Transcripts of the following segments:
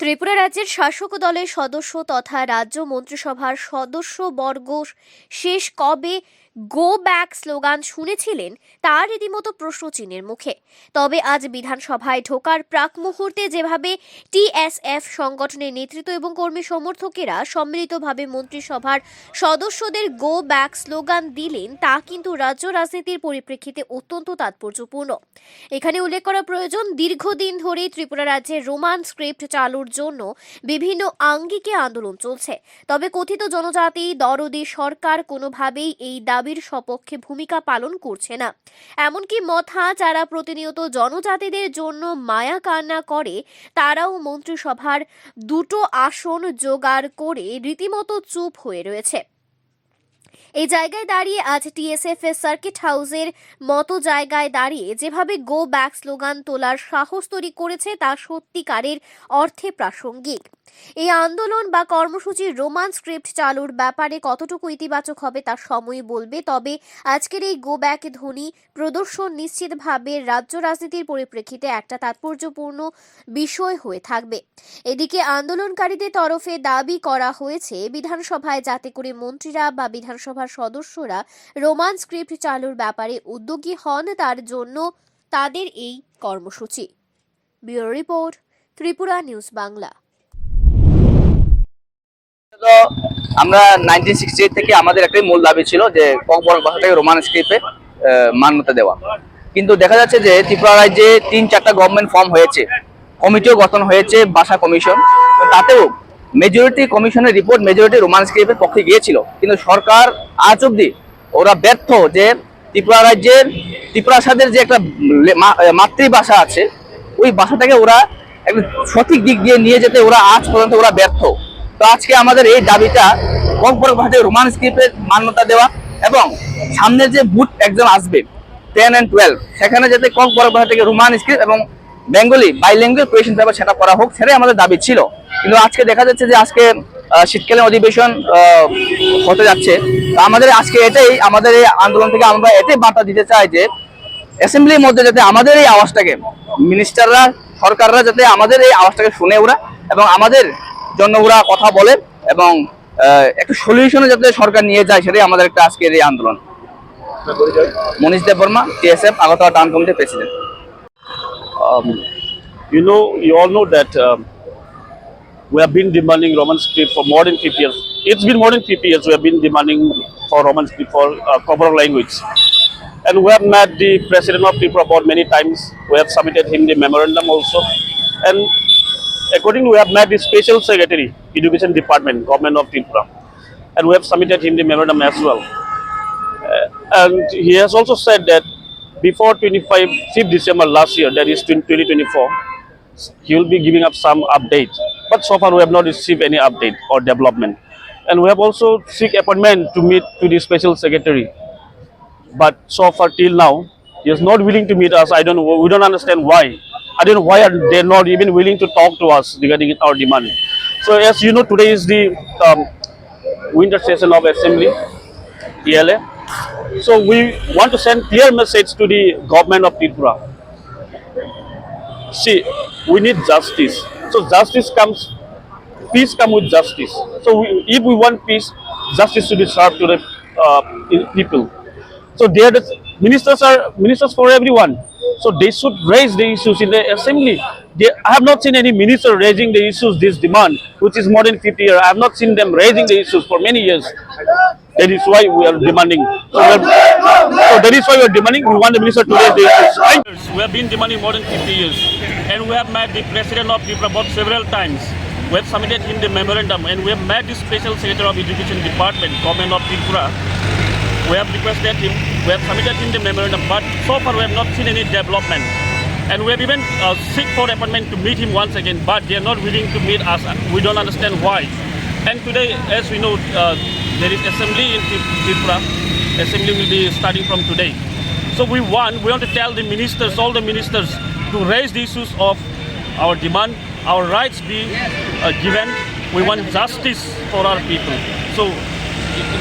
ত্রিপুরা রাজ্যের শাসক দলের সদস্য তথা রাজ্য মন্ত্রিসভার সদস্যবর্গ শেষ কবে গো ব্যাক স্লোগান শুনেছিলেন তার রীতিমতো প্রশ্নচিহ্নের মুখে। তবে আজ বিধানসভায় ঢোকার প্রাক মুহূর্তে যেভাবে টিএসএফ সংগঠনের নেতৃত্ব এবং কর্মী সমর্থকেরা সম্মিলিতভাবে মন্ত্রিসভার সদস্যদের গো ব্যাক স্লোগান দিলেন তা কিন্তু রাজ্য রাজনীতির পরিপ্রেক্ষিতে অত্যন্ত তাৎপর্যপূর্ণ। এখানে উল্লেখ করা প্রয়োজন, দীর্ঘদিন ধরে ত্রিপুরা রাজ্যে রোমান স্ক্রিপ্ট চালুর জন্য বিভিন্ন আঙ্গিকে আন্দোলন চলছে। তবে কথিত জনজাতি দরদি সরকার কোনোভাবেই এই দাবির সপক্ষে ভূমিকা পালন করছে না। এমনকি মথা যারা প্রতিনিয়ত জনজাতিদের জন্য মায়া কান্না করে তারাও মন্ত্রিসভার দুটো আসন জোগাড় করে রীতিমতো চুপ হয়ে রয়েছে। এই জায়গায় দাঁড়িয়ে আজ টিএসএফ এর সার্কিট হাউসের মতো জায়গায় দাঁড়িয়ে যেভাবে গো ব্যাক স্লোগান তোলার সাহস তৈরি করেছে তা সত্যিকারের অর্থে প্রাসঙ্গিক। এই আন্দোলন বা কর্মসূচির রোমান স্ক্রিপ্ট চালুর ব্যাপারে কতটুকু ইতিবাচক হবে তা সময় বলবে। তবে আজকের এই গো ব্যাক ধ্বনি প্রদর্শন নিশ্চিতভাবে রাজ্য রাজনীতির পরিপ্রেক্ষিতে একটা তাৎপর্যপূর্ণ বিষয় হয়ে থাকবে। এদিকে আন্দোলনকারীদের তরফে দাবি করা হয়েছে বিধানসভায় যাতে করে মন্ত্রীরা বা বিধানসভার সদস্যরা রোমান স্ক্রিপ্ট চালুর ব্যাপারে উদ্যোগী হন, তার জন্য তাদের এই কর্মসূচি। Bureau report, Tripura news Bangla. আমরা 1968 থেকে আমাদের একটাই মূল দাবি ছিল যে ককবরক ভাষাটাকে রোমান স্ক্রিপ্টে মান্যতা দেওয়া। কিন্তু দেখা যাচ্ছে যে ত্রিপুরা রাজ্যে 3-4টা গভর্নমেন্ট ফর্ম হয়েছে, কমিটিও গঠন হয়েছে, ভাষা কমিশন, তাতেও মেজরিটি কমিশনের রিপোর্ট মেজরিটি রোমান স্ক্রিপ্টের পক্ষে গিয়েছিল। কিন্তু সরকার আজ অব্দি ওরা ব্যর্থ যে ত্রিপুরা রাজ্যের ত্রিপুরাসাদের যে একটা মাতৃভাষা আছে ওই ভাষাটাকে ওরা একটা সঠিক দিক দিয়ে নিয়ে যেতে ওরা আজ পর্যন্ত ওরা ব্যর্থ। তো আজকে আমাদের এই দাবিটা ককবরক ভাষায় রোমান স্ক্রিপ্টের মান্যতা দেওয়া এবং সামনে যে বুথ এক্সাম আসবে 10 and 12 সেখানে যাতে ককবরক ভাষা থেকে রোমান স্ক্রিপ্ট এবং বেঙ্গলি বাইল্যাঙ্গুয়েজ কোয়েশ্চন পেপার সেটা করা হোক, সেটাই আমাদের দাবি ছিল। কিন্তু আজকে দেখা যাচ্ছে যে আজকে শীতকালীন অধিবেশন হতে যাচ্ছে। আমাদের আজকে এটাই আমাদের এই আন্দোলন থেকে আমরা এটাই বার্তা দিতে চাই যে অ্যাসেম্বলির মধ্যে যাতে আমাদের এই আওয়াজটাকে মিনিস্টাররা সরকাররা যাতে আমাদের এই আওয়াজটাকে শুনে ওরা এবং আমাদের জন্য ওরা কথা বলে এবং একটা সলিউশনে যাতে সরকার নিয়ে যায়, সেটাই আমাদের একটা আজকের এই আন্দোলন। মনীষ দেব বর্মা, টিএসএফ আগরতলা টাউন কমিটির president. You all know that we have been demanding Roman script for more than 50 years. It's been more than 50 years we have been demanding for Roman script for Kobrock language. And we have met the president of Tripura board many times. We have submitted him the memorandum also. And accordingly, we have met the special secretary, education department, government of Tripura. And we have submitted him the memorandum as well. And he has also said that before 5th December last year, that is 2024, he will be giving up some update. But so far we have not received any update or development. And we have also seek appointment to meet to the special secretary. But so far till now, he is not willing to meet us. I don't know, we don't understand why. I don't know why are they not even willing to talk to us regarding our demand. So as you know, today is the winter session of Assembly, ELA. So we want to send clear message to the government of Tripura. See, we need justice. So justice comes, peace comes with justice. So if we want peace, justice should be served to the people. So they are the ministers for everyone. So they should raise the issues in the assembly. I have not seen any minister raising the issues, this demand, which is more than 50 years. I have not seen them raising the issues for many years. That is why we are demanding. So that is why we are demanding. We want the minister to raise the issues. We have been demanding more than 50 years. And we have met the president of Tripura board several times. We have submitted him the memorandum and we have met the special secretary of education department, government of Tripura. We have requested him, we have submitted him the memorandum, but so far we have not seen any development. And we have even seek for appointment to meet him once again, but they are not willing to meet us. We don't understand why. And today, as we know, there is assembly in Tripura. Assembly will be starting from today. So we want to tell the ministers, all the ministers, to raise the issues of our demand, our rights be given. We want justice for our people. So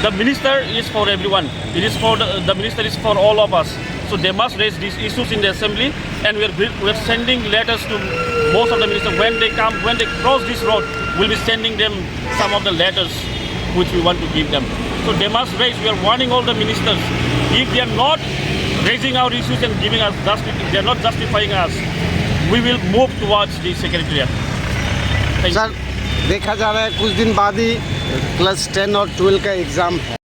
the minister is for everyone. It is for the minister is for all of us. So they must raise these issues in the assembly, and we're sending letters to most of the ministers. When they come, when they cross this road, we'll be sending them some of the letters which we want to give them. So they must raise. We are warning all the ministers. If they are not raising our issues and giving us justice, if they are not justifying us, we will move towards the secretariat. Thank you. Sir देखा जा रहा है कुछ दिन बाद ही class 10 और 12 का exam है।